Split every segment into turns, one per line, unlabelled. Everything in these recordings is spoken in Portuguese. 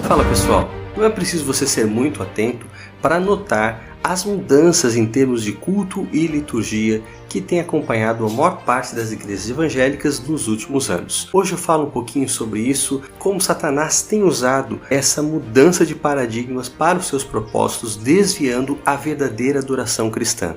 Fala pessoal, não é preciso você ser muito atento para notar as mudanças em termos de culto e liturgia que tem acompanhado a maior parte das igrejas evangélicas nos últimos anos. Hoje eu falo um pouquinho sobre isso, como Satanás tem usado essa mudança de paradigmas para os seus propósitos, desviando a verdadeira adoração cristã.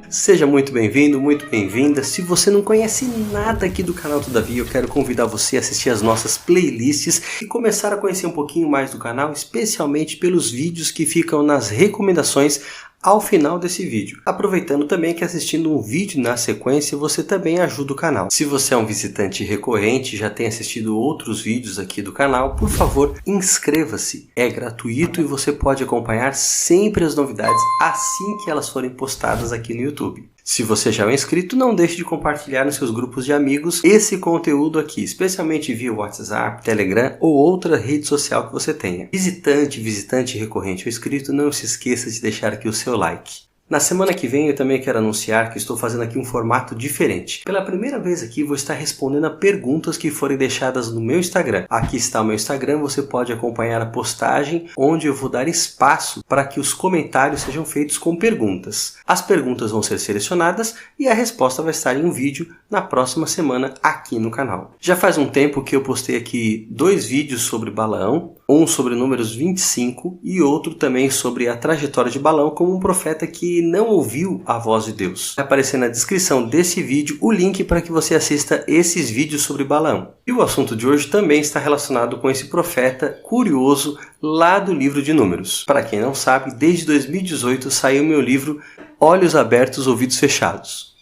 Seja muito bem-vindo, muito bem-vinda. Se você não conhece nada aqui do canal Todavia, eu quero convidar você a assistir as nossas playlists e começar a conhecer um pouquinho mais do canal, especialmente pelos vídeos que ficam nas recomendações ao final desse vídeo. Aproveitando também que assistindo um vídeo na sequência, você também ajuda o canal. Se você é um visitante recorrente e já tem assistido outros vídeos aqui do canal, por favor, inscreva-se. É gratuito e você pode acompanhar sempre as novidades assim que elas forem postadas aqui no YouTube. Se você já é um inscrito, não deixe de compartilhar nos seus grupos de amigos esse conteúdo aqui, especialmente via WhatsApp, Telegram ou outra rede social que você tenha. Visitante recorrente ou inscrito, não se esqueça de deixar aqui o seu like. Na semana que vem eu também quero anunciar que estou fazendo aqui um formato diferente. Pela primeira vez aqui vou estar respondendo a perguntas que forem deixadas no meu Instagram. Aqui está o meu Instagram, você pode acompanhar a postagem onde eu vou dar espaço para que os comentários sejam feitos com perguntas. As perguntas vão ser selecionadas e a resposta vai estar em um vídeo na próxima semana aqui no canal. Já faz um tempo que eu postei aqui 2 vídeos sobre Balaão, um sobre números 25 e outro também sobre a trajetória de Balaão como um profeta que não ouviu a voz de Deus. Vai aparecer na descrição desse vídeo o link para que você assista esses vídeos sobre Balaão. E o assunto de hoje também está relacionado com esse profeta curioso lá do livro de Números. Para quem não sabe, desde 2018 saiu meu livro Olhos Abertos, Ouvidos Fechados.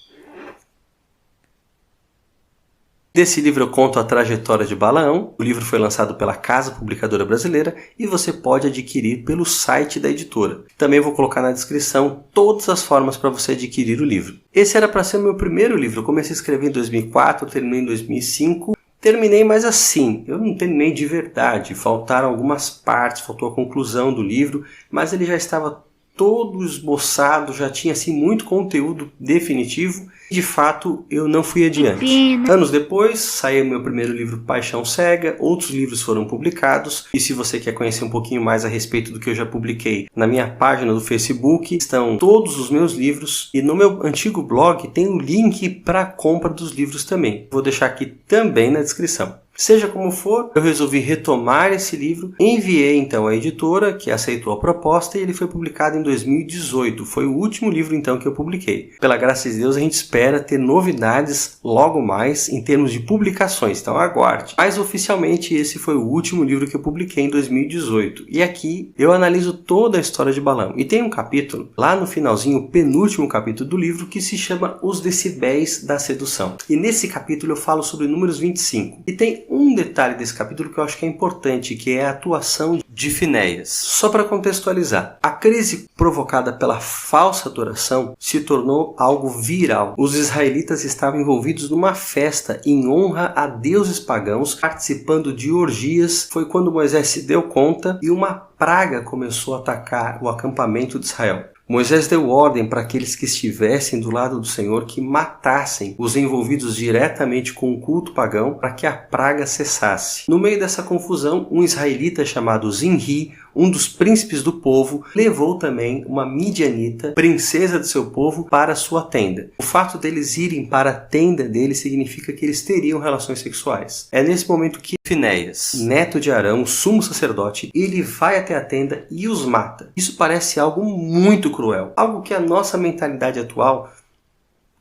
Desse livro eu conto a trajetória de Balaão. O livro foi lançado pela Casa Publicadora Brasileira e você pode adquirir pelo site da editora. Também vou colocar na descrição todas as formas para você adquirir o livro. Esse era para ser o meu primeiro livro. Eu comecei a escrever em 2004, terminei em 2005. Terminei, mas assim, eu não terminei de verdade. Faltaram algumas partes, faltou a conclusão do livro, mas ele já estava todo esboçado, já tinha assim muito conteúdo definitivo. De fato, eu não fui adiante. Anos depois, saiu meu primeiro livro Paixão Cega, outros livros foram publicados, e se você quer conhecer um pouquinho mais a respeito do que eu já publiquei, na minha página do Facebook estão todos os meus livros, e no meu antigo blog tem o link para a compra dos livros também. Vou deixar aqui também na descrição. Seja como for, eu resolvi retomar esse livro, enviei então à editora, que aceitou a proposta, e ele foi publicado em 2018. Foi o último livro então que eu publiquei. Pela graça de Deus, a gente espera ter novidades logo mais em termos de publicações, então aguarde. Mas oficialmente esse foi o último livro que eu publiquei em 2018. E aqui eu analiso toda a história de Balaão. E tem um capítulo, lá no finalzinho, o penúltimo capítulo do livro, que se chama Os Decibéis da Sedução. E nesse capítulo eu falo sobre Números 25. E tem um detalhe desse capítulo que eu acho que é importante, que é a atuação de Finéias. Só para contextualizar, a crise provocada pela falsa adoração se tornou algo viral. Os israelitas estavam envolvidos numa festa em honra a deuses pagãos, participando de orgias. Foi quando Moisés se deu conta e uma praga começou a atacar o acampamento de Israel. Moisés deu ordem para aqueles que estivessem do lado do Senhor que matassem os envolvidos diretamente com o culto pagão para que a praga cessasse. No meio dessa confusão, um israelita chamado Zinri, um dos príncipes do povo, levou também uma midianita, princesa do seu povo, para sua tenda. O fato deles irem para a tenda dele significa que eles teriam relações sexuais. É nesse momento que Finéias, neto de Arão, sumo sacerdote, ele vai até a tenda e os mata. Isso parece algo muito cruel, algo que a nossa mentalidade atual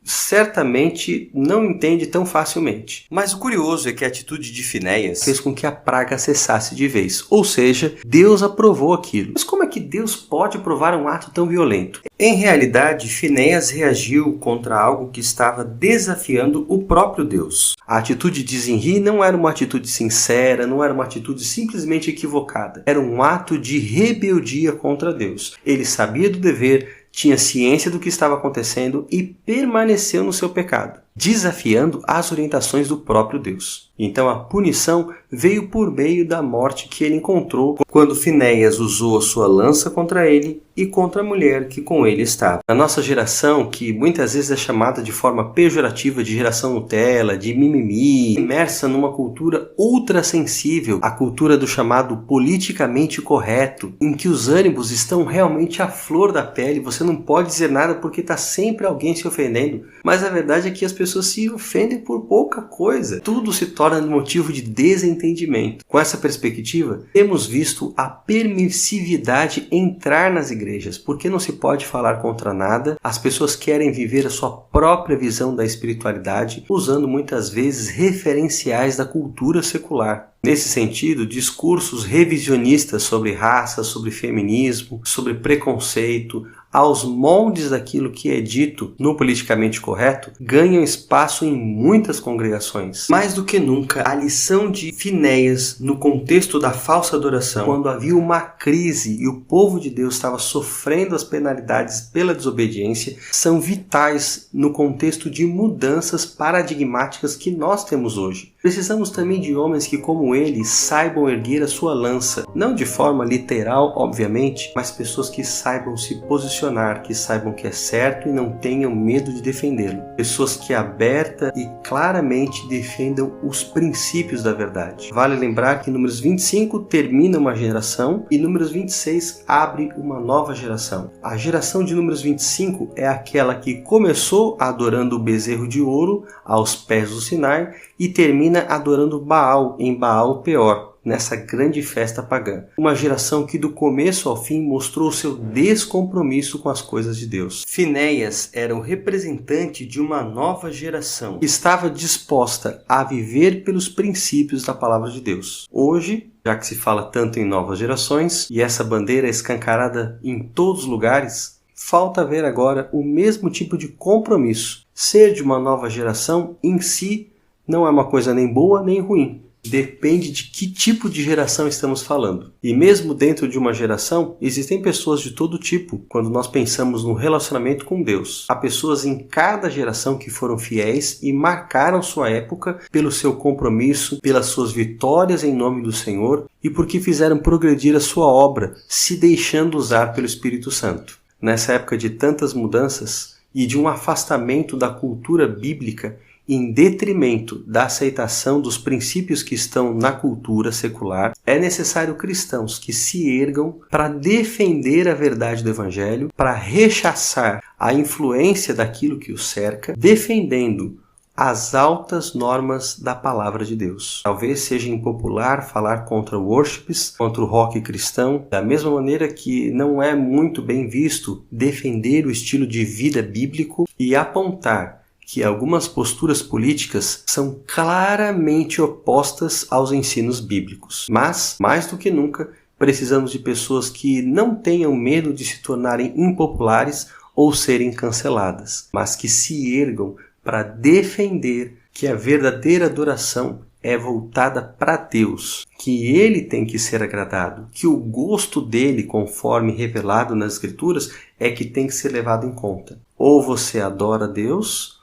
certamente não entende tão facilmente. Mas o curioso é que a atitude de Finéias fez com que a praga cessasse de vez. Ou seja, Deus aprovou aquilo. Mas como é que Deus pode aprovar um ato tão violento? Em realidade, Finéias reagiu contra algo que estava desafiando o próprio Deus. A atitude de Zinri não era uma atitude sincera, não era uma atitude simplesmente equivocada. Era um ato de rebeldia contra Deus. Ele sabia do dever, tinha ciência do que estava acontecendo e permaneceu no seu pecado. desafiando as orientações do próprio Deus. Então a punição veio por meio da morte que ele encontrou quando Finéias usou a sua lança contra ele e contra a mulher que com ele estava. Na nossa geração, que muitas vezes é chamada de forma pejorativa de geração Nutella, de mimimi, imersa numa cultura ultrassensível, a cultura do chamado politicamente correto, em que os ânimos estão realmente à flor da pele, você não pode dizer nada porque está sempre alguém se ofendendo, mas a verdade é que as pessoas se ofendem por pouca coisa, tudo se torna motivo de desentendimento. Com essa perspectiva, temos visto a permissividade entrar nas igrejas, porque não se pode falar contra nada, as pessoas querem viver a sua própria visão da espiritualidade, usando muitas vezes referenciais da cultura secular. Nesse sentido, discursos revisionistas sobre raça, sobre feminismo, sobre preconceito, aos moldes daquilo que é dito no politicamente correto, ganham espaço em muitas congregações. Mais do que nunca, a lição de Finéias no contexto da falsa adoração, quando havia uma crise e o povo de Deus estava sofrendo as penalidades pela desobediência, são vitais no contexto de mudanças paradigmáticas que nós temos hoje. Precisamos também de homens que, como ele, saibam erguer a sua lança, não de forma literal, obviamente, mas pessoas que saibam se posicionar, que saibam que é certo e não tenham medo de defendê-lo. Pessoas que aberta e claramente defendam os princípios da verdade. Vale lembrar que Números 25 termina uma geração e Números 26 abre uma nova geração. A geração de Números 25 é aquela que começou adorando o bezerro de ouro aos pés do Sinai e termina adorando Baal em Baal Peor, nessa grande festa pagã. Uma geração que do começo ao fim mostrou seu descompromisso com as coisas de Deus. Finéias era o representante de uma nova geração que estava disposta a viver pelos princípios da palavra de Deus. Hoje, já que se fala tanto em novas gerações e essa bandeira é escancarada em todos os lugares, falta ver agora o mesmo tipo de compromisso. Ser de uma nova geração em si não é uma coisa nem boa nem ruim. Depende de que tipo de geração estamos falando. E mesmo dentro de uma geração, existem pessoas de todo tipo quando nós pensamos no relacionamento com Deus. Há pessoas em cada geração que foram fiéis e marcaram sua época pelo seu compromisso, pelas suas vitórias em nome do Senhor e porque fizeram progredir a sua obra, se deixando usar pelo Espírito Santo. Nessa época de tantas mudanças e de um afastamento da cultura bíblica, em detrimento da aceitação dos princípios que estão na cultura secular, é necessário cristãos que se ergam para defender a verdade do Evangelho, para rechaçar a influência daquilo que o cerca, defendendo as altas normas da palavra de Deus. Talvez seja impopular falar contra worships, contra o rock cristão, da mesma maneira que não é muito bem visto defender o estilo de vida bíblico e apontar que algumas posturas políticas são claramente opostas aos ensinos bíblicos. Mas, mais do que nunca, precisamos de pessoas que não tenham medo de se tornarem impopulares ou serem canceladas, mas que se ergam para defender que a verdadeira adoração é voltada para Deus, que Ele tem que ser agradado, que o gosto dele, conforme revelado nas Escrituras, é que tem que ser levado em conta. Ou você adora Deus,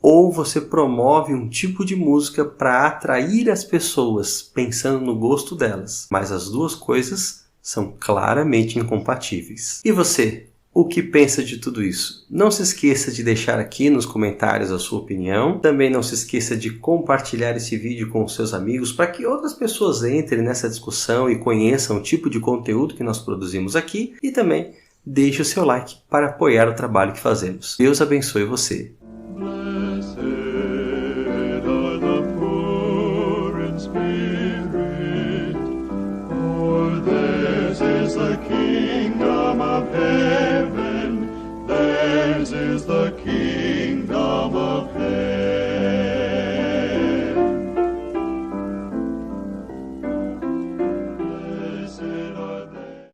ou você promove um tipo de música para atrair as pessoas, pensando no gosto delas. Mas as duas coisas são claramente incompatíveis. E você, o que pensa de tudo isso? Não se esqueça de deixar aqui nos comentários a sua opinião. Também não se esqueça de compartilhar esse vídeo com os seus amigos para que outras pessoas entrem nessa discussão e conheçam o tipo de conteúdo que nós produzimos aqui. E também deixe o seu like para apoiar o trabalho que fazemos. Deus abençoe você.
Kingdom of heaven, theirs is the kingdom.